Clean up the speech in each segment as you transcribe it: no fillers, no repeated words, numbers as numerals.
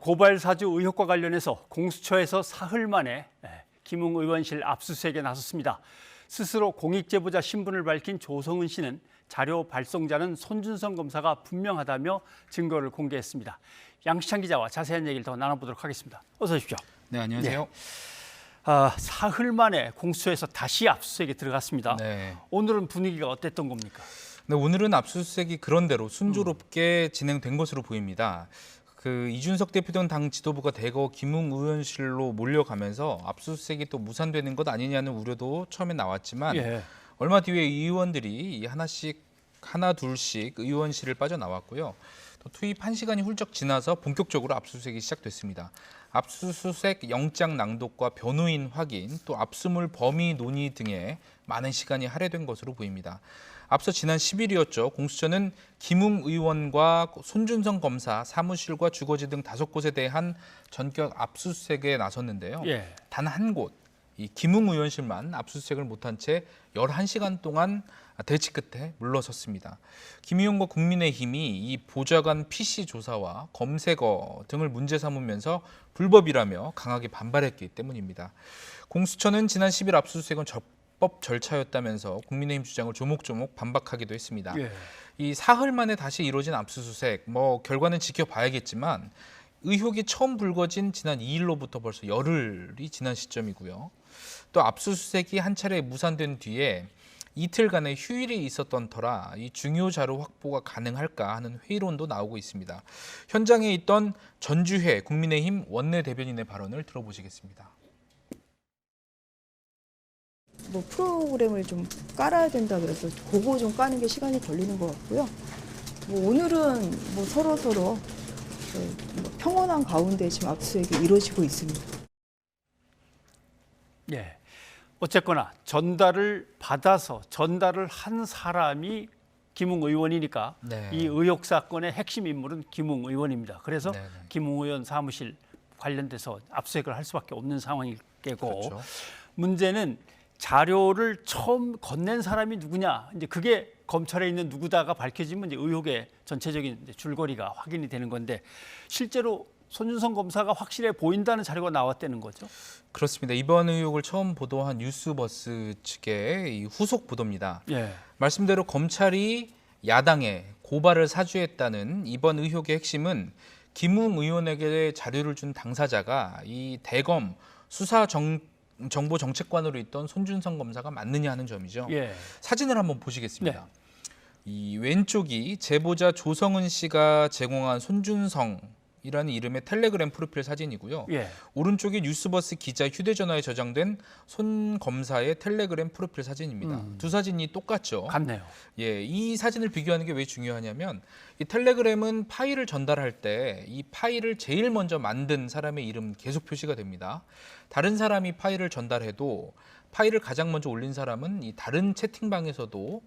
고발 사주 의혹과 관련해서 공수처에서 사흘 만에 김웅 의원실 압수수색에 나섰습니다. 스스로 공익제보자 신분을 밝힌 조성은 씨는 자료 발송자는 손준성 검사가 분명하다며 증거를 공개했습니다. 양시찬 기자와 자세한 얘기를 더 나눠보도록 하겠습니다. 어서 오십시오. 네, 안녕하세요. 사흘 만에 공수처에서 다시 압수수색에 들어갔습니다. 네. 오늘은 분위기가 어땠던 겁니까? 네, 오늘은 압수수색이 그런대로 순조롭게 진행된 것으로 보입니다. 이준석 대표던 당 지도부가 대거 김웅 의원실로 몰려가면서 압수수색이 또 무산되는 것 아니냐는 우려도 처음에 나왔지만 얼마 뒤에 의원들이 하나 둘씩 의원실을 빠져나왔고요. 또 투입 1시간이 훌쩍 지나서 본격적으로 압수수색이 시작됐습니다. 압수수색 영장 낭독과 변호인 확인, 또 압수물 범위 논의 등에 많은 시간이 할애된 것으로 보입니다. 앞서 지난 10일이었죠. 공수처는 김웅 의원과 손준성 검사 사무실과 주거지 등 5곳에 대한 전격 압수수색에 나섰는데요. 단 한 곳, 이 김웅 의원실만 압수수색을 못한 채 11시간 동안 대치 끝에 물러섰습니다. 김 의원과 국민의힘이 이 보좌관 PC 조사와 검색어 등을 문제 삼으면서 불법이라며 강하게 반발했기 때문입니다. 공수처는 지난 10일 압수수색은 적법 절차였다면서 국민의힘 주장을 조목조목 반박하기도 했습니다. 이 사흘 만에 다시 이루어진 압수수색, 결과는 지켜봐야겠지만 의혹이 처음 불거진 지난 2일로부터 벌써 열흘이 지난 시점이고요. 또 압수수색이 한 차례 무산된 뒤에 이틀간의 휴일이 있었던 터라 이 중요 자료 확보가 가능할까 하는 회의론도 나오고 있습니다. 현장에 있던 전주회 국민의힘 원내대변인의 발언을 들어보시겠습니다. 프로그램을 좀 깔아야 된다 그래서 그거 좀 까는 게 시간이 걸리는 것 같고요. 오늘은 서로 평온한 가운데 지금 압수수색이 이루어지고 있습니다. 어쨌거나 전달을 받아서 전달을 한 사람이 김웅 의원이니까 이 의혹 사건의 핵심 인물은 김웅 의원입니다. 그래서 김웅 의원 사무실 관련돼서 압수수색을 할 수밖에 없는 상황일 거고, 그렇죠. 문제는 자료를 처음 건넨 사람이 누구냐, 이제 그게 검찰에 있는 누구다가 밝혀지면 이제 의혹의 전체적인 줄거리가 확인이 되는 건데, 실제로 손준성 검사가 확실해 보인다는 자료가 나왔다는 거죠. 그렇습니다. 이번 의혹을 처음 보도한 뉴스버스 측의 이 후속 보도입니다. 말씀대로 검찰이 야당에 고발을 사주했다는 이번 의혹의 핵심은 김웅 의원에게 자료를 준 당사자가 이 대검 수사정보정책관으로 있던 손준성 검사가 맞느냐 하는 점이죠. 사진을 한번 보시겠습니다. 이 왼쪽이 제보자 조성은 씨가 제공한 손준성이라는 이름의 텔레그램 프로필 사진이고요. 오른쪽이 뉴스버스 기자 휴대전화에 저장된 손 검사의 텔레그램 프로필 사진입니다. 두 사진이 똑같죠. 같네요. 이 사진을 비교하는 게 왜 중요하냐면 이 텔레그램은 파일을 전달할 때 이 파일을 제일 먼저 만든 사람의 이름 계속 표시가 됩니다. 다른 사람이 파일을 전달해도 파일을 가장 먼저 올린 사람은 이 다른 채팅방에서도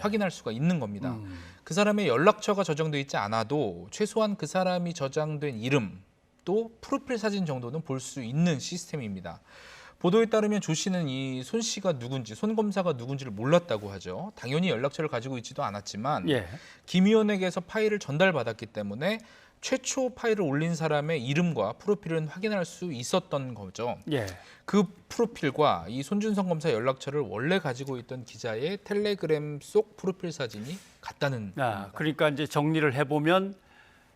확인할 수가 있는 겁니다. 그 사람의 연락처가 저장돼 있지 않아도 최소한 그 사람이 저장된 이름 또 프로필 사진 정도는 볼 수 있는 시스템입니다. 보도에 따르면 조 씨는 이 손 씨가 누군지, 손 검사가 누군지를 몰랐다고 하죠. 당연히 연락처를 가지고 있지도 않았지만 김 의원에게서 파일을 전달받았기 때문에 최초 파일을 올린 사람의 이름과 프로필은 확인할 수 있었던 거죠. 그 프로필과 이 손준성 검사 연락처를 원래 가지고 있던 기자의 텔레그램 속 프로필 사진이 같다는 겁니다. 그러니까 이제 정리를 해보면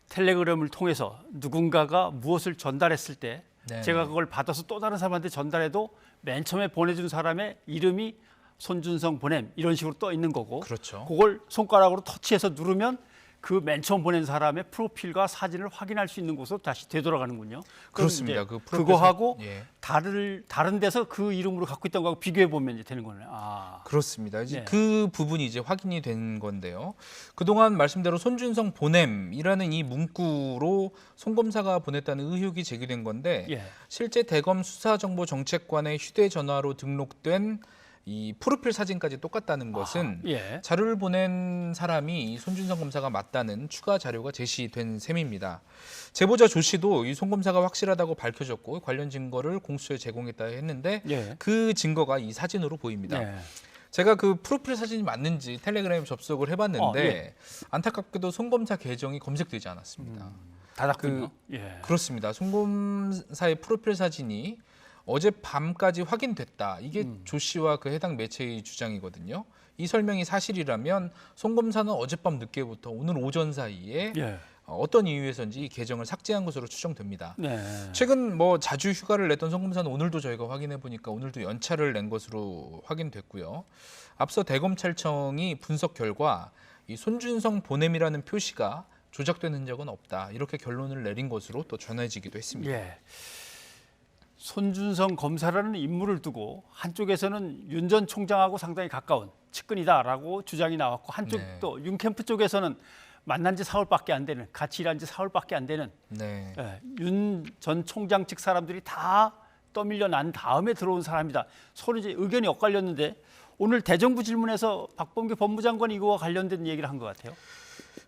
텔레그램을 통해서 누군가가 무엇을 전달했을 때 제가 그걸 받아서 또 다른 사람한테 전달해도 맨 처음에 보내준 사람의 이름이 손준성 보냄 이런 식으로 떠 있는 거고, 그걸 손가락으로 터치해서 누르면 그 맨 처음 보낸 사람의 프로필과 사진을 확인할 수 있는 곳으로 다시 되돌아가는군요. 그렇습니다. 그거하고 다른 데서 그 이름으로 갖고 있던 거하고 비교해 보면 되는 거네요. 그렇습니다. 그 부분이 확인이 된 건데요. 그동안 말씀대로 손준성 보냄이라는 이 문구로 손 검사가 보냈다는 의혹이 제기된 건데 실제 대검 수사정보정책관의 휴대전화로 등록된 이 프로필 사진까지 똑같다는 것은 자료를 보낸 사람이 손준성 검사가 맞다는 추가 자료가 제시된 셈입니다. 제보자 조 씨도 이 손 검사가 확실하다고 밝혀졌고 관련 증거를 공수처에 제공했다 했는데 그 증거가 이 사진으로 보입니다. 제가 그 프로필 사진이 맞는지 텔레그램 접속을 해봤는데 안타깝게도 손 검사 계정이 검색되지 않았습니다. 닫았군요. 예. 그렇습니다. 송검사의 프로필 사진이 어젯밤까지 확인됐다. 이게 조 씨와 그 해당 매체의 주장이거든요. 이 설명이 사실이라면 송검사는 어젯밤 늦게부터 오늘 오전 사이에 예. 어떤 이유에서인지 이 계정을 삭제한 것으로 추정됩니다. 네. 최근 뭐 자주 휴가를 냈던 송검사는 오늘도 저희가 확인해 보니까 오늘도 연차를 낸 것으로 확인됐고요. 앞서 대검찰청이 분석 결과 이 손준성 보냄이라는 표시가 조작된 흔적은 없다. 이렇게 결론을 내린 것으로 또 전해지기도 했습니다. 예. 손준성 검사라는 인물을 두고 한쪽에서는 윤 전 총장하고 상당히 가까운 측근이다라고 주장이 나왔고 한쪽 네. 또 윤캠프 쪽에서는 만난 지 4월밖에 안 되는, 같이 일한 지 4월밖에 안 되는 네. 윤 전 총장 측 사람들이 다 떠밀려 난 다음에 들어온 사람이다. 서로 이제 의견이 엇갈렸는데 오늘 대정부 질문에서 박범계 법무장관이 이거와 관련된 얘기를 한 것 같아요.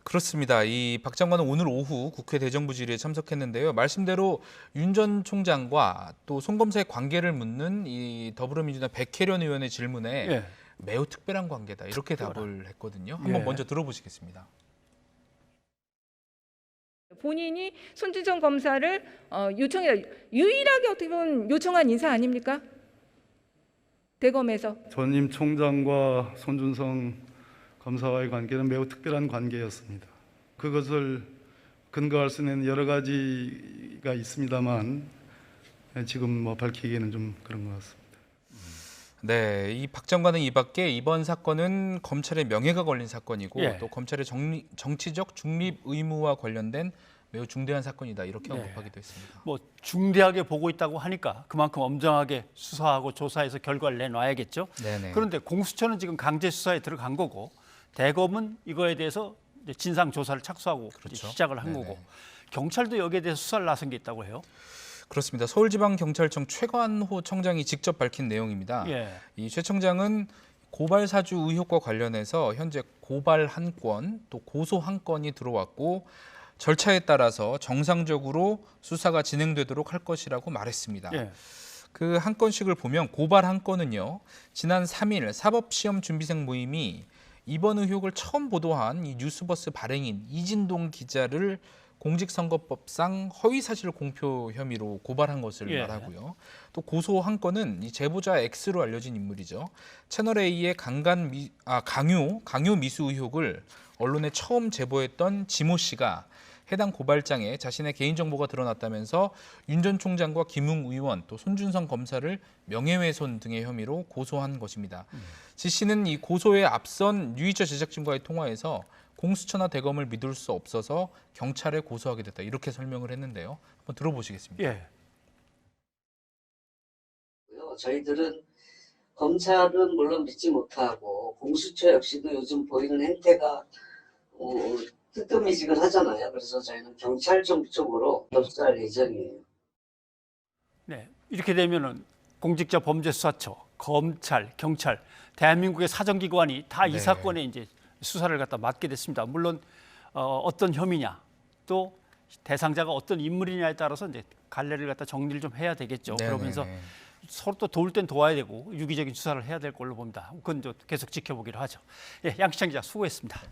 그렇습니다. 이 박 장관은 오늘 오후 국회 대정부 질의에 참석했는데요. 말씀대로 윤 전 총장과 또 송 검사의 관계를 묻는 이 더불어민주당 백혜련 의원의 질문에 예. 매우 특별한 관계다 이렇게 답을 했거든요. 한번 예. 먼저 들어보시겠습니다. 본인이 손준성 검사를 요청해다 유일하게 어떻게 보면 요청한 인사 아닙니까? 대검에서. 전임 총장과 손준성 검사와의 관계는 매우 특별한 관계였습니다. 그것을 근거할 수 있는 여러 가지가 있습니다만 지금 뭐 밝히기에는 좀 그런 것 같습니다. 네, 이 박 장관은 이 밖에 이번 사건은 검찰의 명예가 걸린 사건이고 예. 또 검찰의 정치적 중립 의무와 관련된 매우 중대한 사건이다 이렇게 네. 언급하기도 했습니다. 뭐 중대하게 보고 있다고 하니까 그만큼 엄정하게 수사하고 조사해서 결과를 내놔야겠죠. 네네. 그런데 공수처는 지금 강제 수사에 들어간 거고 대검은 이거에 대해서 이제 진상 조사를 착수하고 그렇죠. 이제 시작을 한 네네. 거고 경찰도 여기에 대해서 수사를 나선 게 있다고 해요. 그렇습니다. 서울지방경찰청 최관호 청장이 직접 밝힌 내용입니다. 예. 이 최 청장은 고발 사주 의혹과 관련해서 현재 고발 한 건, 또 고소 한 건이 들어왔고 절차에 따라서 정상적으로 수사가 진행되도록 할 것이라고 말했습니다. 예. 그 한 건씩을 보면 고발 한 건은요. 지난 3일 사법시험준비생 모임이 이번 의혹을 처음 보도한 이 뉴스버스 발행인 이진동 기자를 공직선거법상 허위사실 공표 혐의로 고발한 것을 예. 말하고요. 또 고소 한 건은 이 제보자 X로 알려진 인물이죠. 채널 A의 강요 미수 의혹을 언론에 처음 제보했던 지모 씨가 해당 고발장에 자신의 개인정보가 드러났다면서 윤 전 총장과 김웅 의원 또 손준성 검사를 명예훼손 등의 혐의로 고소한 것입니다. 지 씨는 이 고소에 앞선 뉴이처 제작진과의 통화에서 공수처나 대검을 믿을 수 없어서 경찰에 고소하게 됐다 이렇게 설명을 했는데요. 한번 들어보시겠습니다. 예. 저희들은 검찰은 물론 믿지 못하고 공수처 역시도 요즘 보이는 행태가 뜨뜻미지근하잖아요. 그래서 저희는 경찰청 쪽으로 접수할 예정이에요. 네. 이렇게 되면은 공직자 범죄수사처, 검찰, 경찰, 대한민국의 사정기관이 다 이 네. 사건에 이제 수사를 갖다 맡게 됐습니다. 물론 어떤 혐의냐, 또 대상자가 어떤 인물이냐에 따라서 이제 갈래를 갖다 정리를 좀 해야 되겠죠. 네네네. 그러면서 서로 또 도울 땐 도와야 되고 유기적인 수사를 해야 될 걸로 봅니다. 그건 좀 계속 지켜보기로 하죠. 예, 양시창 기자 수고했습니다.